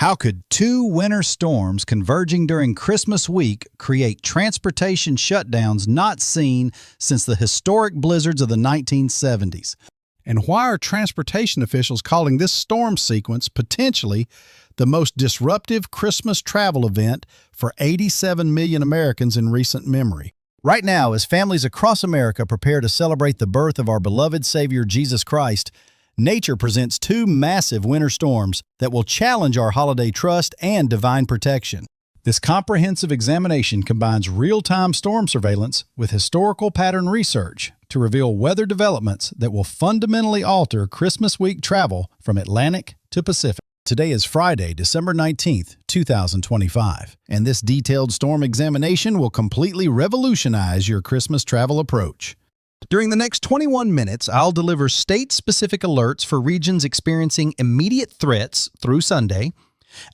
How could two winter storms converging during Christmas week create transportation shutdowns not seen since the historic blizzards of the 1970s? And why are transportation officials calling this storm sequence potentially the most disruptive Christmas travel event for 87 million Americans in recent memory? Right now, as families across America prepare to celebrate the birth of our beloved Savior Jesus Christ, nature presents two massive winter storms that will challenge our holiday trust and divine protection. This comprehensive examination combines real-time storm surveillance with historical pattern research to reveal weather developments that will fundamentally alter Christmas week travel from Atlantic to Pacific. Today is Friday, December 19th, 2025, and this detailed storm examination will completely revolutionize your Christmas travel approach. During the next 21 minutes, I'll deliver state-specific alerts for regions experiencing immediate threats through Sunday,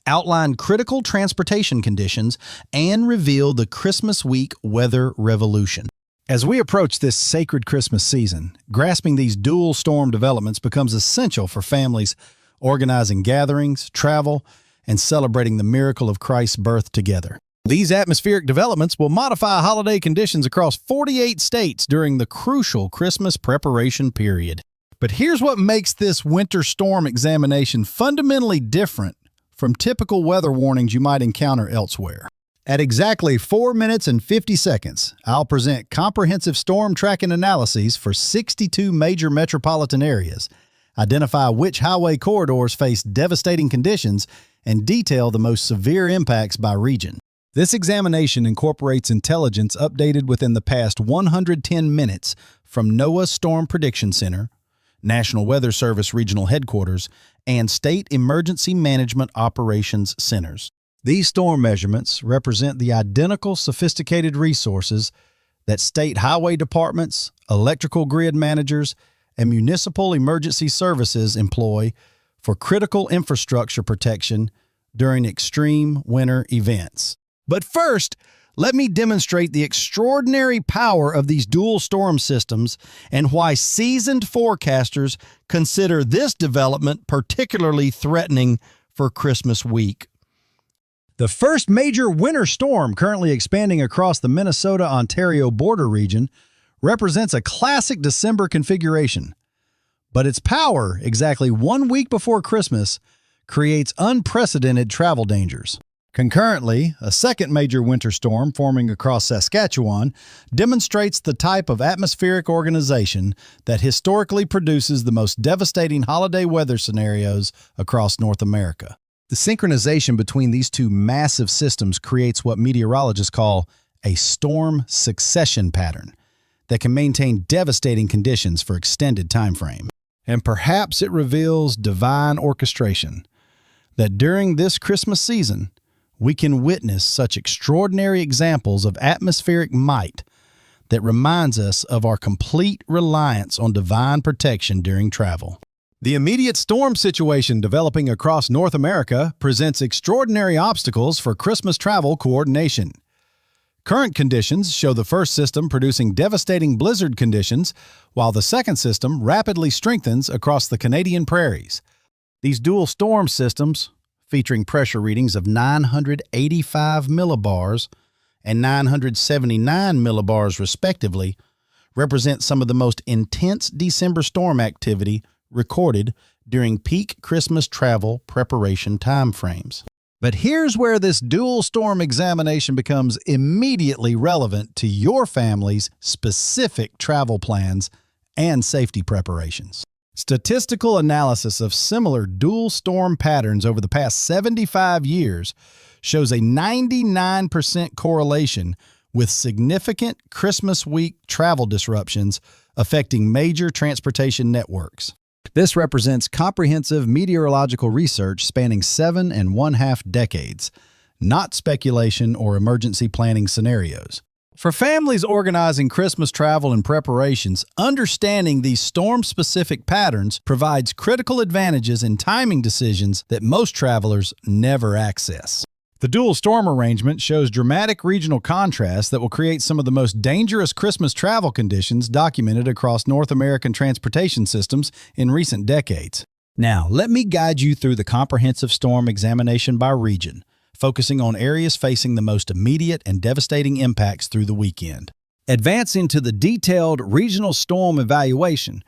outline critical transportation conditions, and reveal the Christmas week weather revolution. As we approach this sacred Christmas season, grasping these dual storm developments becomes essential for families organizing gatherings, travel, and celebrating the miracle of Christ's birth together. These atmospheric developments will modify holiday conditions across 48 states during the crucial Christmas preparation period. But here's what makes this winter storm examination fundamentally different from typical weather warnings you might encounter elsewhere. At exactly 4 minutes and 50 seconds, I'll present comprehensive storm tracking analyses for 62 major metropolitan areas, identify which highway corridors face devastating conditions, and detail the most severe impacts by region. This examination incorporates intelligence updated within the past 110 minutes from NOAA Storm Prediction Center, National Weather Service Regional Headquarters, and State Emergency Management Operations Centers. These storm measurements represent the identical sophisticated resources that state highway departments, electrical grid managers, and municipal emergency services employ for critical infrastructure protection during extreme winter events. But first, let me demonstrate the extraordinary power of these dual storm systems and why seasoned forecasters consider this development particularly threatening for Christmas week. The first major winter storm currently expanding across the Minnesota-Ontario border region represents a classic December configuration, but its power exactly 1 week before Christmas creates unprecedented travel dangers. Concurrently, a second major winter storm forming across Saskatchewan demonstrates the type of atmospheric organization that historically produces the most devastating holiday weather scenarios across North America. The synchronization between these two massive systems creates what meteorologists call a storm succession pattern that can maintain devastating conditions for extended time frame. And perhaps it reveals divine orchestration that during this Christmas season, we can witness such extraordinary examples of atmospheric might that reminds us of our complete reliance on divine protection during travel. The immediate storm situation developing across North America presents extraordinary obstacles for Christmas travel coordination. Current conditions show the first system producing devastating blizzard conditions, while the second system rapidly strengthens across the Canadian prairies. These dual storm systems, featuring pressure readings of 985 millibars and 979 millibars respectively, represent some of the most intense December storm activity recorded during peak Christmas travel preparation timeframes. But here's where this dual storm examination becomes immediately relevant to your family's specific travel plans and safety preparations. Statistical analysis of similar dual storm patterns over the past 75 years shows a 99% correlation with significant Christmas week travel disruptions affecting major transportation networks. This represents comprehensive meteorological research spanning 7.5 decades, not speculation or emergency planning scenarios. For families organizing Christmas travel and preparations, understanding these storm-specific patterns provides critical advantages in timing decisions that most travelers never access. The dual storm arrangement shows dramatic regional contrasts that will create some of the most dangerous Christmas travel conditions documented across North American transportation systems in recent decades. Now, let me guide you through the comprehensive storm examination by region, focusing on areas facing the most immediate and devastating impacts through the weekend. Advancing to the detailed regional storm evaluation,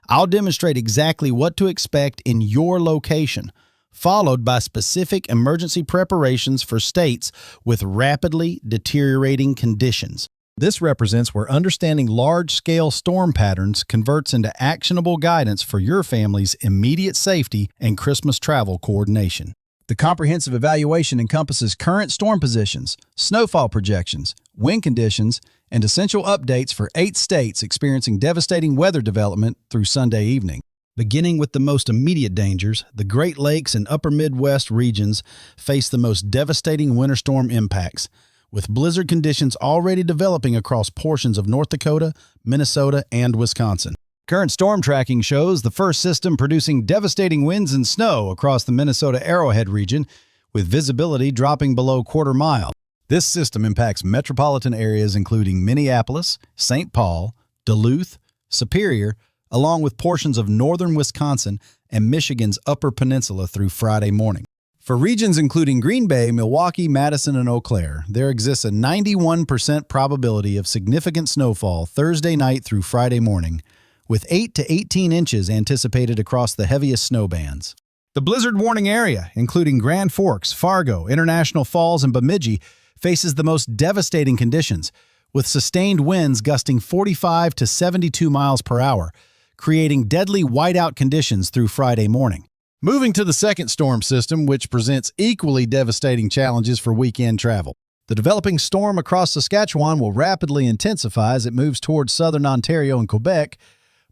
I'll demonstrate exactly what to expect in your location, followed by specific emergency preparations for states with rapidly deteriorating conditions. This represents where understanding large-scale storm patterns converts into actionable guidance for your family's immediate safety and Christmas travel coordination. The comprehensive evaluation encompasses current storm positions, snowfall projections, wind conditions, and essential updates for 8 states experiencing devastating weather development through Sunday evening. Beginning with the most immediate dangers, the Great Lakes and Upper Midwest regions face the most devastating winter storm impacts, with blizzard conditions already developing across portions of North Dakota, Minnesota, and Wisconsin. Current storm tracking shows the first system producing devastating winds and snow across the Minnesota Arrowhead region, with visibility dropping below quarter mile. This system impacts metropolitan areas including Minneapolis, St. Paul, Duluth, Superior, along with portions of northern Wisconsin and Michigan's Upper Peninsula through Friday morning. For regions including Green Bay, Milwaukee, Madison, and Eau Claire, there exists a 91% probability of significant snowfall Thursday night through Friday morning, with 8 to 18 inches anticipated across the heaviest snow bands. The blizzard warning area, including Grand Forks, Fargo, International Falls, and Bemidji, faces the most devastating conditions, with sustained winds gusting 45 to 72 miles per hour, creating deadly whiteout conditions through Friday morning. Moving to the second storm system, which presents equally devastating challenges for weekend travel. The developing storm across Saskatchewan will rapidly intensify as it moves towards southern Ontario and Quebec,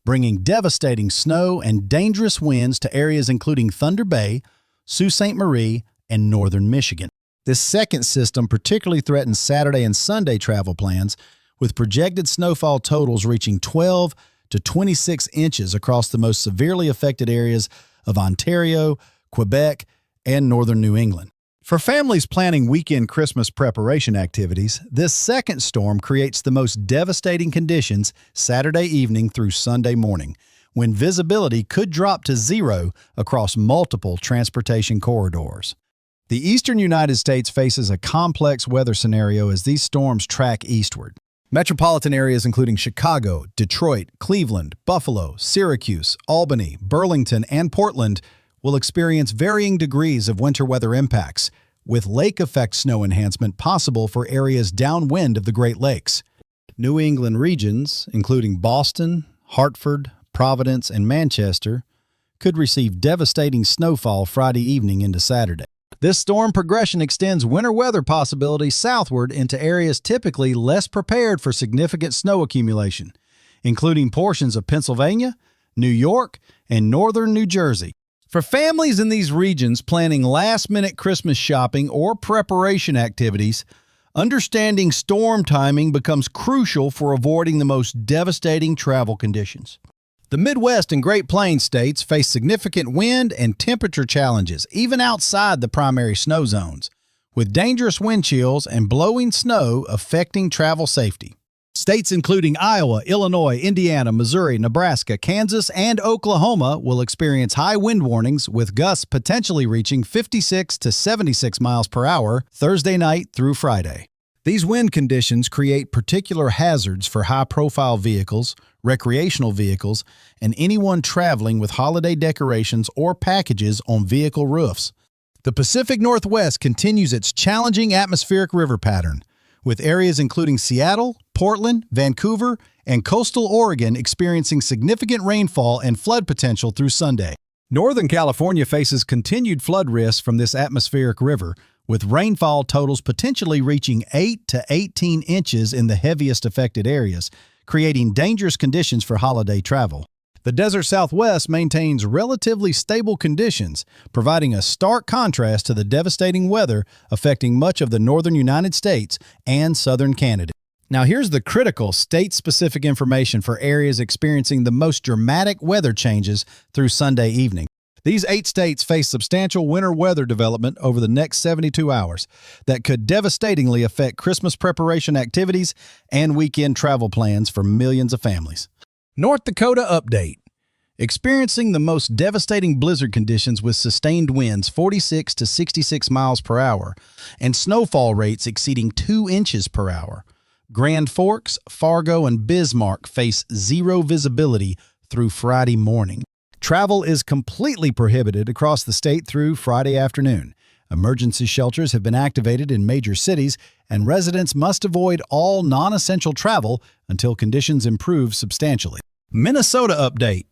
bringing devastating snow and dangerous winds to areas including Thunder Bay, Sault Ste. Marie, and northern Michigan. This second system particularly threatens Saturday and Sunday travel plans, with projected snowfall totals reaching 12 to 26 inches across the most severely affected areas of Ontario, Quebec, and northern New England. For families planning weekend Christmas preparation activities, this second storm creates the most devastating conditions Saturday evening through Sunday morning, when visibility could drop to zero across multiple transportation corridors. The eastern United States faces a complex weather scenario as these storms track eastward. Metropolitan areas including Chicago, Detroit, Cleveland, Buffalo, Syracuse, Albany, Burlington, and Portland will experience varying degrees of winter weather impacts, with lake effect snow enhancement possible for areas downwind of the Great Lakes. New England regions, including Boston, Hartford, Providence, and Manchester, could receive devastating snowfall Friday evening into Saturday. This storm progression extends winter weather possibilities southward into areas typically less prepared for significant snow accumulation, including portions of Pennsylvania, New York, and northern New Jersey. For families in these regions planning last-minute Christmas shopping or preparation activities, understanding storm timing becomes crucial for avoiding the most devastating travel conditions. The Midwest and Great Plains states face significant wind and temperature challenges, even outside the primary snow zones, with dangerous wind chills and blowing snow affecting travel safety. States including Iowa, Illinois, Indiana, Missouri, Nebraska, Kansas, and Oklahoma will experience high wind warnings, with gusts potentially reaching 56 to 76 miles per hour Thursday night through Friday. These wind conditions create particular hazards for high-profile vehicles, recreational vehicles, and anyone traveling with holiday decorations or packages on vehicle roofs. The Pacific Northwest continues its challenging atmospheric river pattern, with areas including Seattle, Portland, Vancouver, and coastal Oregon experiencing significant rainfall and flood potential through Sunday. Northern California faces continued flood risks from this atmospheric river, with rainfall totals potentially reaching 8 to 18 inches in the heaviest affected areas, creating dangerous conditions for holiday travel. The desert Southwest maintains relatively stable conditions, providing a stark contrast to the devastating weather affecting much of the northern United States and southern Canada. Now here's the critical state-specific information for areas experiencing the most dramatic weather changes through Sunday evening. These 8 states face substantial winter weather development over the next 72 hours that could devastatingly affect Christmas preparation activities and weekend travel plans for millions of families. North Dakota update. experiencing the most devastating blizzard conditions with sustained winds 46 to 66 miles per hour and snowfall rates exceeding 2 inches per hour. Grand Forks, Fargo, and Bismarck face zero visibility through Friday morning. Travel is completely prohibited across the state through Friday afternoon. Emergency shelters have been activated in major cities, and residents must avoid all non-essential travel until conditions improve substantially. Minnesota update.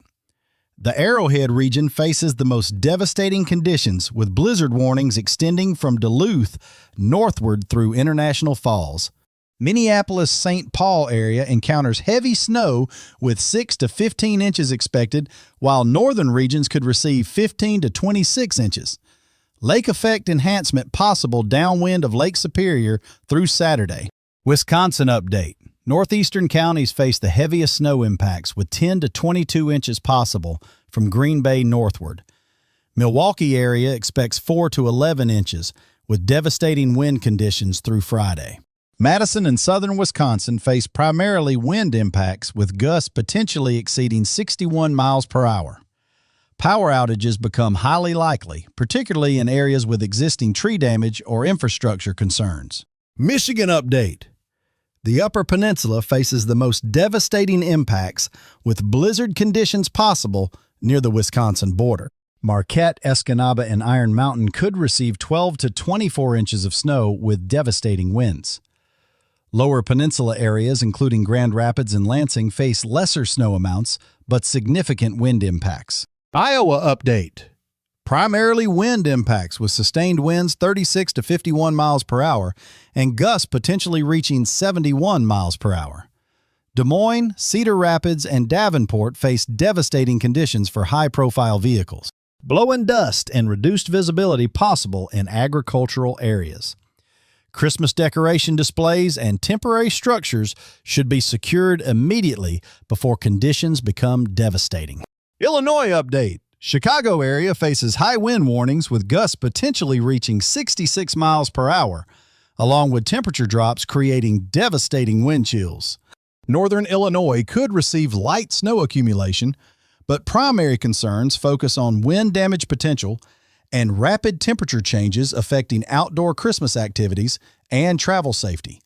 The Arrowhead region faces the most devastating conditions, with blizzard warnings extending from Duluth northward through International Falls. Minneapolis-St. Paul area encounters heavy snow with 6 to 15 inches expected, while northern regions could receive 15 to 26 inches. Lake effect enhancement possible downwind of Lake Superior through Saturday. Wisconsin update. Northeastern counties face the heaviest snow impacts with 10 to 22 inches possible from Green Bay northward. Milwaukee area expects 4 to 11 inches with devastating wind conditions through Friday. Madison and southern Wisconsin face primarily wind impacts with gusts potentially exceeding 61 miles per hour. Power outages become highly likely, particularly in areas with existing tree damage or infrastructure concerns. Michigan update. The Upper Peninsula faces the most devastating impacts with blizzard conditions possible near the Wisconsin border. Marquette, Escanaba, and Iron Mountain could receive 12 to 24 inches of snow with devastating winds. Lower Peninsula areas, including Grand Rapids and Lansing, face lesser snow amounts but significant wind impacts. Iowa update. Primarily wind impacts with sustained winds 36 to 51 miles per hour and gusts potentially reaching 71 miles per hour. Des Moines, Cedar Rapids, and Davenport face devastating conditions for high-profile vehicles. Blowing dust and reduced visibility possible in agricultural areas. Christmas decoration displays and temporary structures should be secured immediately before conditions become devastating. Illinois update. Chicago area faces high wind warnings with gusts potentially reaching 66 miles per hour, along with temperature drops creating devastating wind chills. Northern Illinois could receive light snow accumulation, but primary concerns focus on wind damage potential and rapid temperature changes affecting outdoor Christmas activities and travel safety.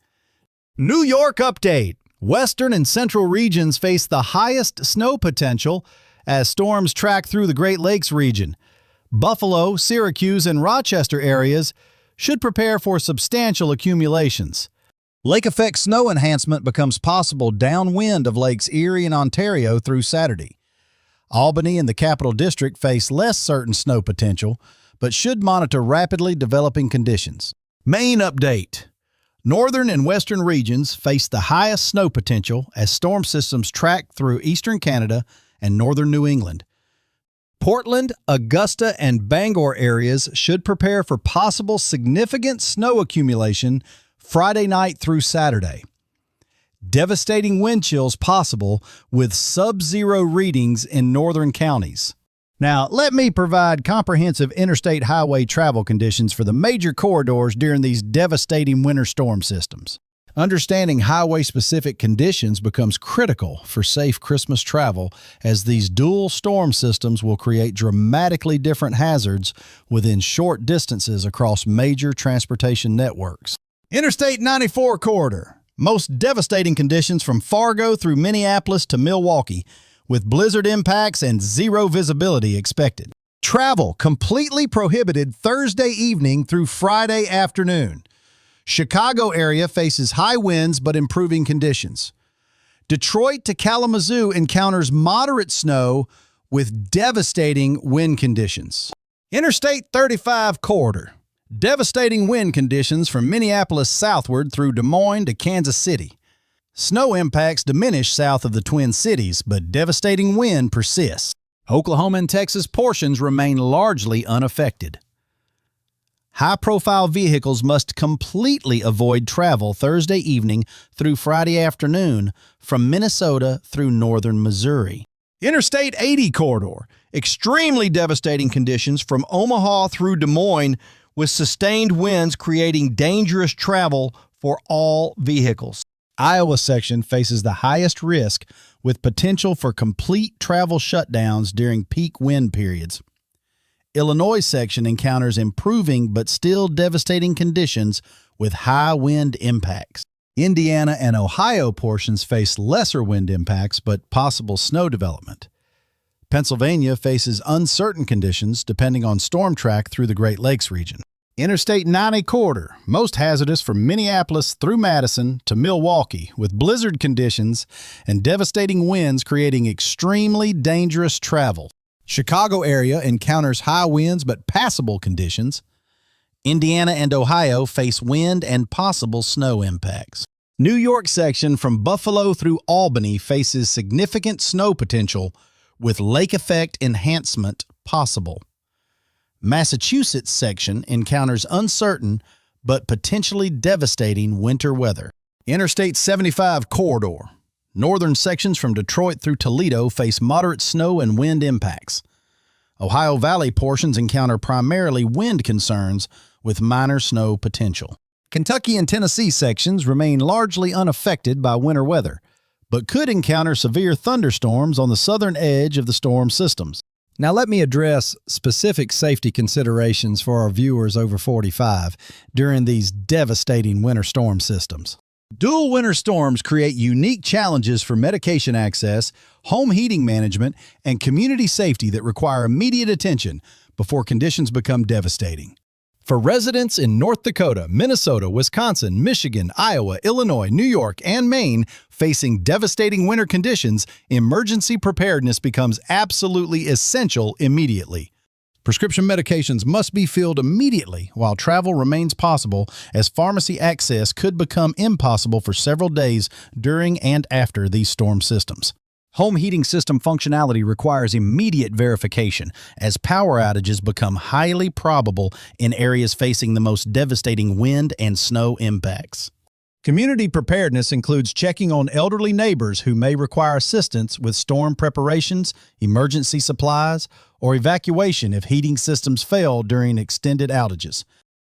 New York update. Western and central regions face the highest snow potential as storms track through the Great Lakes region. Buffalo, Syracuse, and Rochester areas should prepare for substantial accumulations. Lake effect snow enhancement becomes possible downwind of Lakes Erie and Ontario through Saturday. Albany and the Capital District face less certain snow potential, but should monitor rapidly developing conditions. Maine update. Northern and western regions face the highest snow potential as storm systems track through eastern Canada and northern New England. Portland, Augusta, and Bangor areas should prepare for possible significant snow accumulation Friday night through Saturday. Devastating wind chills possible with sub-zero readings in northern counties. Now, let me provide comprehensive interstate highway travel conditions for the major corridors during these devastating winter storm systems. Understanding highway-specific conditions becomes critical for safe Christmas travel, as these dual storm systems will create dramatically different hazards within short distances across major transportation networks. Interstate 94 corridor. Most devastating conditions from Fargo through Minneapolis to Milwaukee, with blizzard impacts and zero visibility expected. Travel completely prohibited Thursday evening through Friday afternoon. Chicago area faces high winds but improving conditions. Detroit to Kalamazoo encounters moderate snow with devastating wind conditions. Interstate 35 corridor. Devastating wind conditions from Minneapolis southward through Des Moines to Kansas City. Snow impacts diminish south of the Twin Cities, but devastating wind persists. Oklahoma and Texas portions remain largely unaffected. High-profile vehicles must completely avoid travel Thursday evening through Friday afternoon from Minnesota through northern Missouri. Interstate 80 corridor. Extremely devastating conditions from Omaha through Des Moines with sustained winds creating dangerous travel for all vehicles. Iowa section faces the highest risk with potential for complete travel shutdowns during peak wind periods. Illinois section encounters improving but still devastating conditions with high wind impacts. Indiana and Ohio portions face lesser wind impacts but possible snow development. Pennsylvania faces uncertain conditions depending on storm track through the Great Lakes region. Interstate 90 corridor, most hazardous from Minneapolis through Madison to Milwaukee, with blizzard conditions and devastating winds creating extremely dangerous travel. Chicago area encounters high winds but passable conditions. Indiana and Ohio face wind and possible snow impacts. New York section from Buffalo through Albany faces significant snow potential with lake effect enhancement possible. Massachusetts section encounters uncertain but potentially devastating winter weather. Interstate 75 corridor. Northern sections from Detroit through Toledo face moderate snow and wind impacts. Ohio Valley portions encounter primarily wind concerns with minor snow potential. Kentucky and Tennessee sections remain largely unaffected by winter weather, but could encounter severe thunderstorms on the southern edge of the storm systems. Now let me address specific safety considerations for our viewers over 45 during these devastating winter storm systems. Dual winter storms create unique challenges for medication access, home heating management, and community safety that require immediate attention before conditions become devastating. For residents in North Dakota, Minnesota, Wisconsin, Michigan, Iowa, Illinois, New York, and Maine facing devastating winter conditions, emergency preparedness becomes absolutely essential immediately. Prescription medications must be filled immediately while travel remains possible, as pharmacy access could become impossible for several days during and after these storm systems. Home heating system functionality requires immediate verification, as power outages become highly probable in areas facing the most devastating wind and snow impacts. Community preparedness includes checking on elderly neighbors who may require assistance with storm preparations, emergency supplies, or evacuation if heating systems fail during extended outages.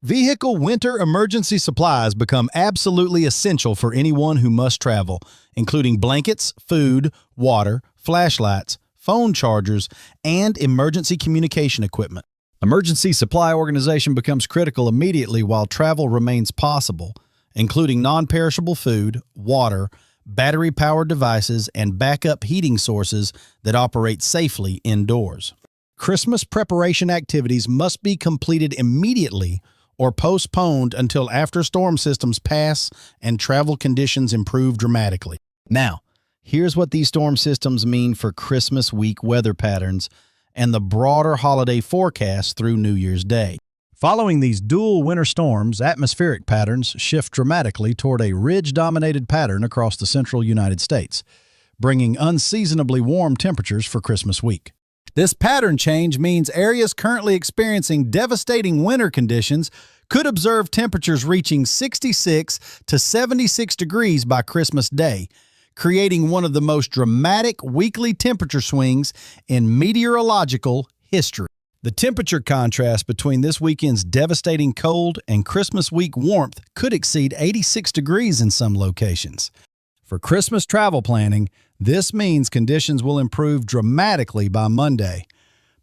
Vehicle winter emergency supplies become absolutely essential for anyone who must travel, including blankets, food, water, flashlights, phone chargers, and emergency communication equipment. Emergency supply organization becomes critical immediately while travel remains possible, including non-perishable food, water, battery-powered devices, and backup heating sources that operate safely indoors. Christmas preparation activities must be completed immediately or postponed until after storm systems pass and travel conditions improve dramatically. Now, here's what these storm systems mean for Christmas week weather patterns and the broader holiday forecast through New Year's Day. Following these dual winter storms, atmospheric patterns shift dramatically toward a ridge-dominated pattern across the central United States, bringing unseasonably warm temperatures for Christmas week. This pattern change means areas currently experiencing devastating winter conditions could observe temperatures reaching 66 to 76 degrees by Christmas Day, creating one of the most dramatic weekly temperature swings in meteorological history. The temperature contrast between this weekend's devastating cold and Christmas week warmth could exceed 86 degrees in some locations. For Christmas travel planning, this means conditions will improve dramatically by Monday,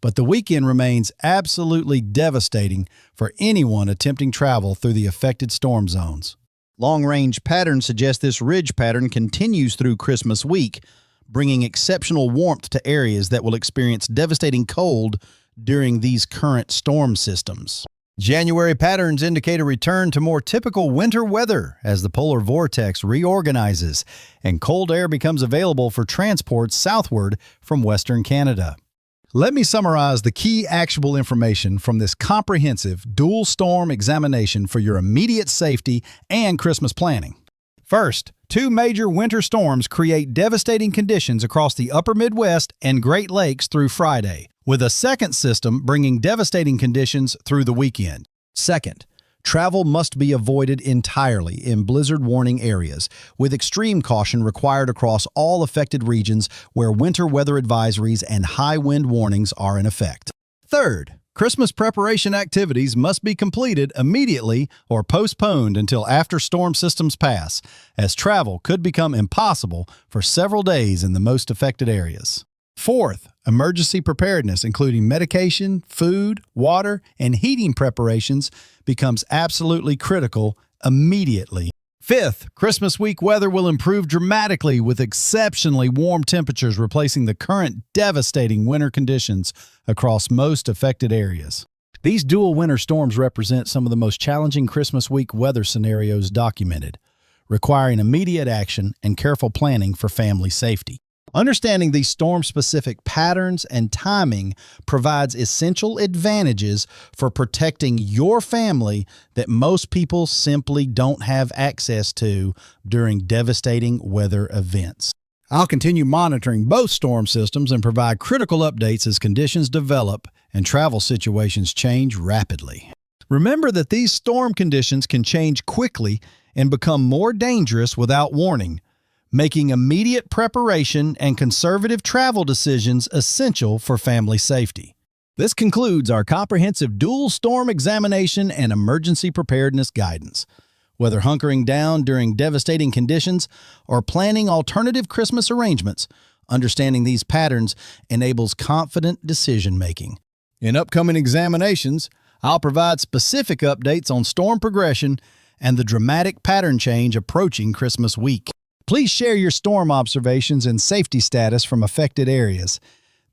but the weekend remains absolutely devastating for anyone attempting travel through the affected storm zones. Long-range patterns suggest this ridge pattern continues through Christmas week, bringing exceptional warmth to areas that will experience devastating cold during these current storm systems. January patterns indicate a return to more typical winter weather as the polar vortex reorganizes and cold air becomes available for transport southward from Western Canada. Let me summarize the key actionable information from this comprehensive dual storm examination for your immediate safety and Christmas planning. First, two major winter storms create devastating conditions across the upper Midwest and Great Lakes through Friday, with a second system bringing devastating conditions through the weekend. Second, travel must be avoided entirely in blizzard warning areas, with extreme caution required across all affected regions where winter weather advisories and high wind warnings are in effect. Third, Christmas preparation activities must be completed immediately or postponed until after storm systems pass, as travel could become impossible for several days in the most affected areas. Fourth, emergency preparedness, including medication, food, water, and heating preparations, becomes absolutely critical immediately. Fifth, Christmas week weather will improve dramatically with exceptionally warm temperatures replacing the current devastating winter conditions across most affected areas. These dual winter storms represent some of the most challenging Christmas week weather scenarios documented, requiring immediate action and careful planning for family safety. Understanding these storm-specific patterns and timing provides essential advantages for protecting your family that most people simply don't have access to during devastating weather events. I'll continue monitoring both storm systems and provide critical updates as conditions develop and travel situations change rapidly. Remember that these storm conditions can change quickly and become more dangerous without warning, making immediate preparation and conservative travel decisions essential for family safety. This concludes our comprehensive dual storm examination and emergency preparedness guidance. Whether hunkering down during devastating conditions or planning alternative Christmas arrangements, understanding these patterns enables confident decision-making. In upcoming examinations, I'll provide specific updates on storm progression and the dramatic pattern change approaching Christmas week. Please share your storm observations and safety status from affected areas.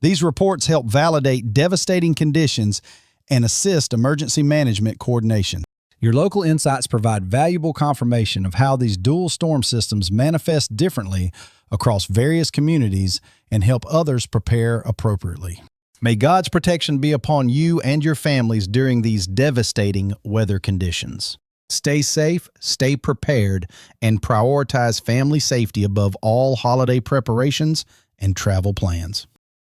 These reports help validate devastating conditions and assist emergency management coordination. Your local insights provide valuable confirmation of how these dual storm systems manifest differently across various communities and help others prepare appropriately. May God's protection be upon you and your families during these devastating weather conditions. Stay safe, stay prepared, and prioritize family safety above all holiday preparations and travel plans.